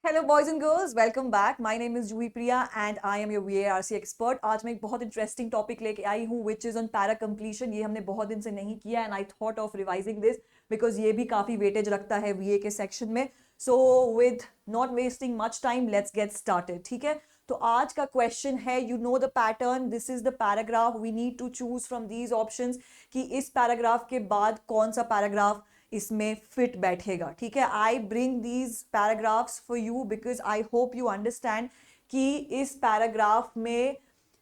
Hello boys and girls, welcome back. My name is Juhi Priya and I am your VARC expert. आज मैं एक बहुत interesting topic लेके आई हूँ which is on para completion. ये हमने बहुत दिन से नहीं किया and I thought of revising this because ये भी काफी वेटेज रखता है वीए के सेक्शन में। So with not wasting much time, let's get started. ठीक है, तो आज का क्वेश्चन है, you know the pattern, this is the paragraph, we need to choose from these options कि इस पैराग्राफ के बाद कौन सा पैराग्राफ इसमें फिट बैठेगा। ठीक है, I bring these paragraphs for you because I hope you understand कि इस पैराग्राफ में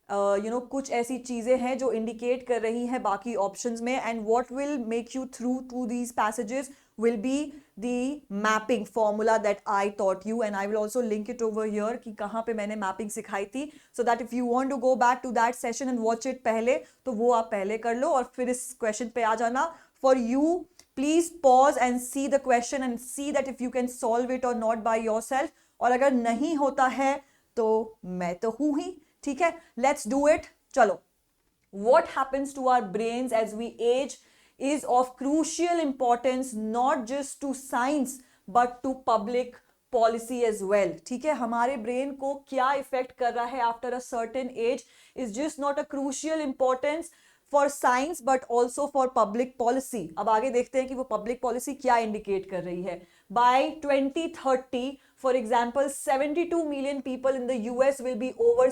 कुछ ऐसी चीजें हैं जो इंडिकेट कर रही हैं बाकी ऑप्शंस में, and what will make you through to these passages will be the mapping formula that I taught you, and I will also link it over here कि कहाँ पे मैंने mapping सिखाई थी, so that if you want to go back to that session and watch it पहले, तो वो आप पहले कर लो और फिर इस question पे आ जाना। For you, please pause and see the question and see that if you can solve it or not by yourself, और अगर नहीं होता है तो मैं तो हूँ ही। ठीक है, let's do it। चलो, what happens to our brains as we age is of crucial importance not just to science but to public policy as well। ठीक है, हमारे ब्रेन को क्या इफेक्ट कर रहा है after a certain age is just not a crucial importance for science but also for public policy. अब आगे देखते हैं कि वो पब्लिक पॉलिसी क्या इंडिकेट कर रही है। By 2030 for example 72 million people in the US will be over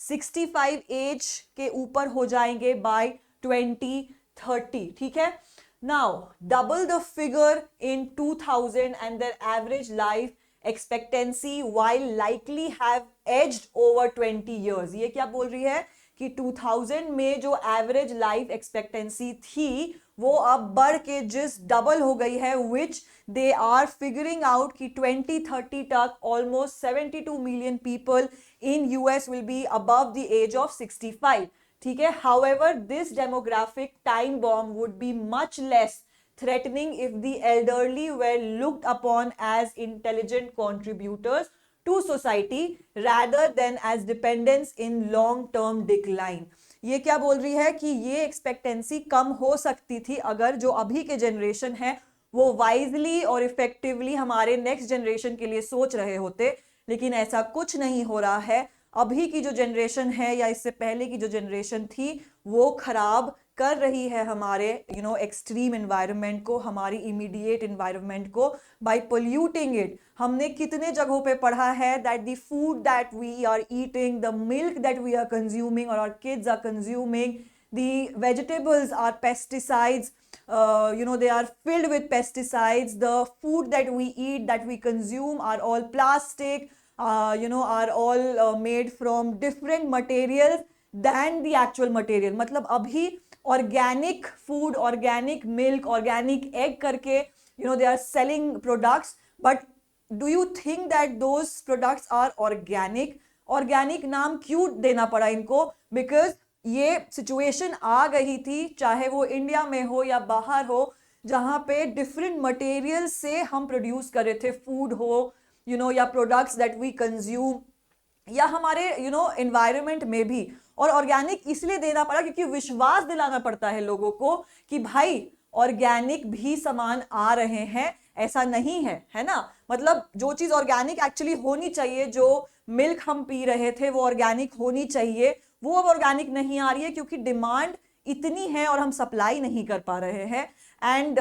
65 age के ऊपर हो जाएंगे बाय 2030। ठीक है, now double the figure in 2000 and their average life expectancy while likely have aged over 20 years. ये क्या बोल रही है कि 2000 में जो एवरेज लाइफ एक्सपेक्टेंसी थी वो अब बढ़ के जिस डबल हो गई है, which they are figuring out कि 2030 तक almost 72 million people in US will be above the age of 65। ठीक है, however this demographic time bomb would be much less threatening if the elderly were looked upon as intelligent contributors to society rather than as dependents in long term decline। ये क्या बोल रही है कि ये expectancy कम हो सकती थी अगर जो अभी के जनरेशन है वो वाइजली और इफेक्टिवली हमारे नेक्स्ट जनरेशन के लिए सोच रहे होते, लेकिन ऐसा कुछ नहीं हो रहा है। अभी की जो जनरेशन है या इससे पहले की जो जनरेशन थी वो खराब कर रही है हमारे एक्सट्रीम एनवायरनमेंट को, हमारी इमीडिएट एनवायरनमेंट को, बाय पोल्यूटिंग इट। हमने कितने जगहों पे पढ़ा है that the food that we are eating, the milk that we are consuming और our kids are consuming, the vegetables are pesticides, they are filled with pesticides, the food that we eat, that we consume are all plastic, are all made from different materials than the actual material। मतलब अभी organic food, organic milk, organic egg करके they are selling products, but do you think that those products are organic? Organic नाम क्यों देना पड़ा इनको? Because ये situation आ गई थी, चाहे वो इंडिया में हो या बाहर हो, जहां पे डिफरेंट मटेरियल से हम प्रोड्यूस कर रहे थे, फूड हो या प्रोडक्ट्स दैट वी कंज्यूम या हमारे एनवायरनमेंट में भी। और ऑर्गेनिक इसलिए देना पड़ा क्योंकि विश्वास दिलाना पड़ता है लोगों को कि भाई ऑर्गेनिक भी सामान आ रहे हैं, ऐसा नहीं है, है ना। मतलब जो चीज ऑर्गेनिक एक्चुअली होनी चाहिए, जो मिल्क हम पी रहे थे वो ऑर्गेनिक होनी चाहिए, वो अब ऑर्गेनिक नहीं आ रही है क्योंकि डिमांड इतनी है और हम सप्लाई नहीं कर पा रहे हैं। And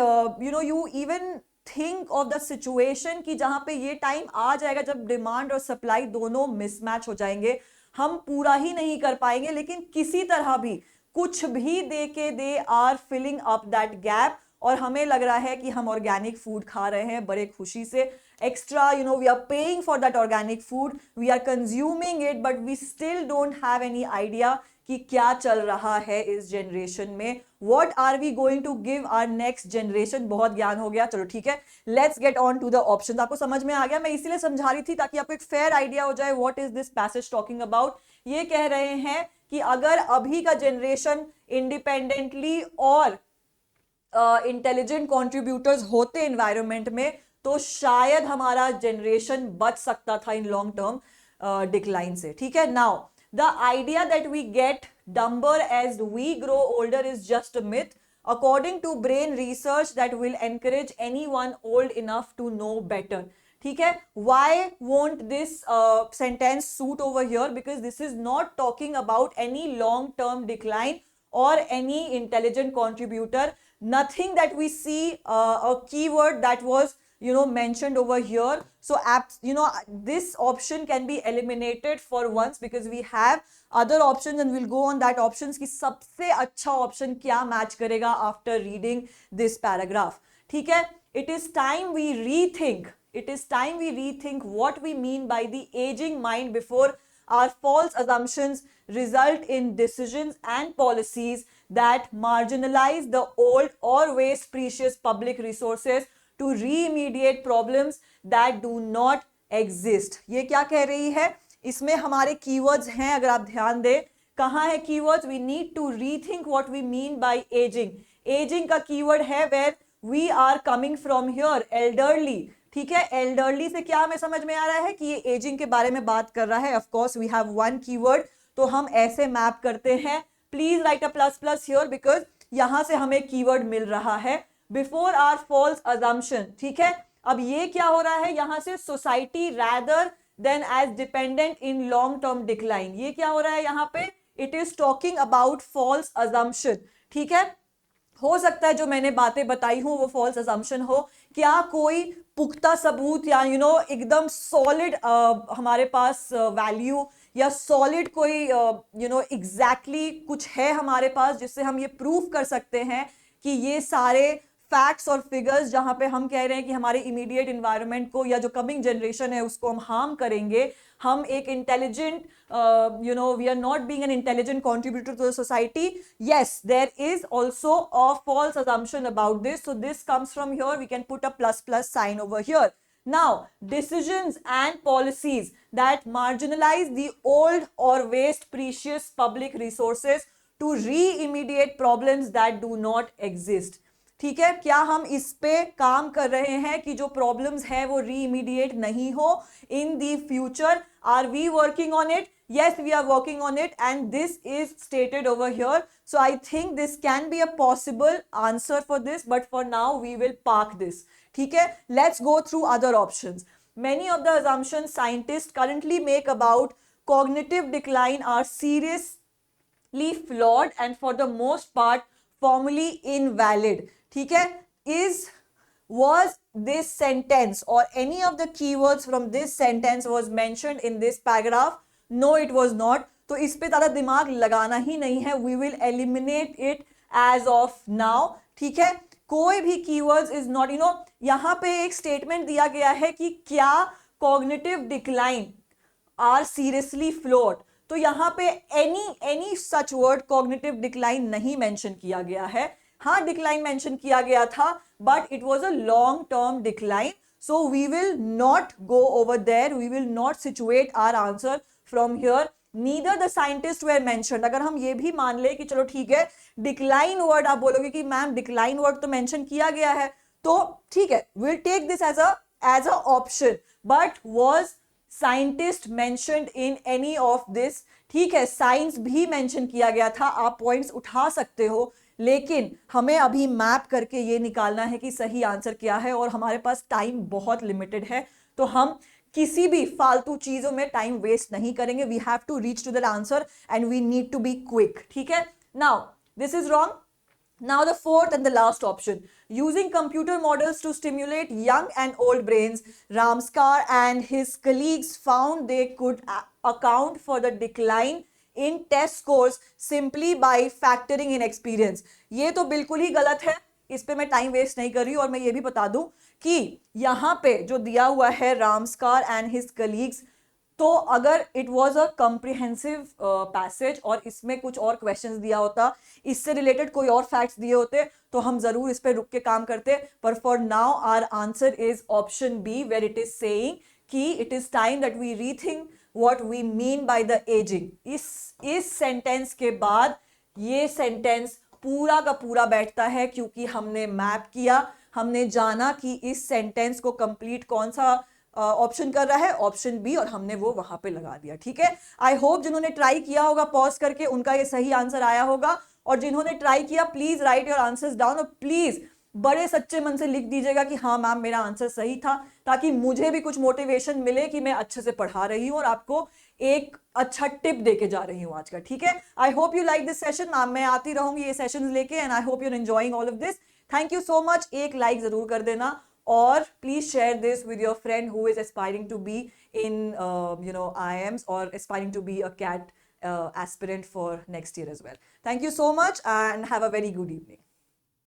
you even think of the situation कि जहां पे ये टाइम आ जाएगा जब डिमांड और सप्लाई दोनों मिसमैच हो जाएंगे, हम पूरा ही नहीं कर पाएंगे, लेकिन किसी तरह भी कुछ भी दे के they are filling up that gap. और हमें लग रहा है कि हम ऑर्गेनिक फूड खा रहे हैं बड़े खुशी से, extra we are paying for that organic food, we are consuming it, but we still don't have any idea कि क्या चल रहा है इस जनरेशन में। What are we going to give our next generation? बहुत ज्ञान हो गया, चलो ठीक है, let's get on to the options. आपको समझ में आ गया? मैं इसीलिए समझा रही थी ताकि आपको एक फेयर आइडिया हो जाए what is this passage talking about. ये कह रहे हैं कि अगर अभी का जनरेशन इंडिपेंडेंटली और इंटेलिजेंट कॉन्ट्रीब्यूटर्स होते एनवायरनमेंट में तो शायद हमारा जनरेशन बच सकता था इन लॉन्ग टर्म डिक्लाइन से। ठीक है, now the idea that we get dumber as we grow older is just a myth according to brain research that will encourage anyone old enough to know better। ठीक है. Why won't this sentence suit over here? Because this is not talking about any long term decline or any intelligent contributor. Nothing that we see a keyword that was mentioned over here. So this option can be eliminated for once because we have other options and we'll go on that options कि सबसे अच्छा option क्या match करेगा after reading this paragraph. ठीक है. It is time we rethink. It is time we rethink what we mean by the aging mind before our false assumptions result in decisions and policies that marginalize the old or waste precious public resources to remediate problems that do not exist. ये क्या कह रही है? इसमें हमारे keywords हैं, अगर आप ध्यान दें. कहाँ है keywords? We need to rethink what we mean by aging. Aging का keyword है where we are coming from here, elderly. ठीक है. elderly से क्या हमें समझ में आ रहा है कि ये aging के बारे में बात कर रहा है. Of course we have one keyword, तो हम ऐसे मैप करते हैं. Please write a plus plus here because यहां से हमें keyword मिल रहा है. Before our false assumption. ठीक है. अब ये क्या हो रहा है यहां से? society rather than as dependent in long term decline. ये क्या हो रहा है यहाँ पे? It is talking about false assumption. ठीक है. हो सकता है जो मैंने बातें बताई हूं वो फॉल्स अजम्पशन हो. क्या कोई पुख्ता सबूत या एकदम सॉलिड हमारे पास वैल्यू या सॉलिड कोई एग्जैक्टली कुछ है हमारे पास जिससे हम ये प्रूफ कर सकते हैं कि ये सारे फैक्ट्स और फिगर्स जहां पे हम कह रहे हैं कि हमारे इमीडिएट इन्वायरमेंट को या जो कमिंग जनरेशन है उसको हम हार्म करेंगे, हम एक intelligent we are not being an intelligent contributor to the society. Yes, there is also a false assumption about this, so this comes from here. We can put a plus plus sign over here. Now, decisions and policies that marginalize the old or waste precious public resources to re-remediate problems that do not exist. ठीक है. क्या हम इस पे काम कर रहे हैं कि जो प्रॉब्लम्स है वो रीइमीडिएट नहीं हो in the future? Are we working on it? yes, we are working on it and this is stated over here. So I think this can be a possible answer for this, but for now we will park this. ठीक है. Let's go through other options. Many of the assumptions scientists currently make about cognitive decline are seriously flawed and for the most part formally invalid. ठीक है. Was this sentence or any of the keywords from this sentence was mentioned in this paragraph? No, it was not. तो इस पे ज़्यादा दिमाग लगाना ही नहीं है. We will eliminate it as of now. ठीक है. कोई भी keywords is not, यहाँ पे एक statement दिया गया है कि क्या cognitive decline are seriously flawed. तो यहाँ पे any such word cognitive decline नहीं mention किया गया है. हाँ, decline mention किया गया था, but it was a long term decline. So we will not go over there. We will not situate our answer from here. Neither the scientists were mentioned. अगर हम ये भी मान ले कि चलो ठीक है decline word, आप बोलोगे कि मैम decline word तो mention किया गया है, तो ठीक है, we'll take this as a option. But was scientist mentioned in any of this? ठीक है, साइंस भी मेंशन किया गया था. आप पॉइंट्स उठा सकते हो, लेकिन हमें अभी मैप करके ये निकालना है कि सही आंसर क्या है और हमारे पास टाइम बहुत लिमिटेड है, तो हम किसी भी फालतू चीजों में टाइम वेस्ट नहीं करेंगे. We have to reach to that answer and we need to be quick. ठीक है. Now this is wrong. Now the fourth and the last option, using computer models to stimulate young and old brains, Ramskar and his colleagues found they could account for the decline in test scores simply by factoring in experience. ये तो बिल्कुल ही गलत है, इस पे मैं time waste नहीं कर रही. और मैं ये भी बता दूं कि यहाँ पे जो दिया हुआ है रामस्कार एंड हिज कलीग्स, तो अगर it was a comprehensive passage और इसमें कुछ और क्वेश्चंस दिया होता, इससे रिलेटेड कोई और फैक्ट्स दिए होते, तो हम जरूर इस पे रुक के काम करते. पर for now our answer is option B, where it is saying कि it is time that we rethink what we mean by the aging. इस सेंटेंस के बाद ये सेंटेंस पूरा का पूरा बैठता है, क्योंकि हमने मैप किया, हमने जाना कि इस सेंटेंस को कंप्लीट कौन सा ऑप्शन कर रहा है, ऑप्शन बी, और हमने वो वहां पे लगा दिया. ठीक है. आई होप जिन्होंने ट्राई किया होगा पॉज करके उनका ये सही आंसर आया होगा, और जिन्होंने ट्राई किया please right your answers down, और प्लीज बड़े सच्चे मन से लिख दीजिएगा कि हाँ मैम मेरा आंसर सही था, ताकि मुझे भी कुछ मोटिवेशन मिले कि मैं अच्छे से पढ़ा रही हूँ और आपको एक अच्छा टिप देके जा रही हूँ आज का, ठीक है। I hope you like this session ma'am, मैं आती रहूंगी ये सेशंस लेके, and I hope you are enjoying all of this. Thank you so much, एक लाइक जरूर कर देना, और please share this with your friend who is aspiring to be in IIMs or aspiring to be a CAT aspirant for next year as well. Thank you so much and have a very good evening.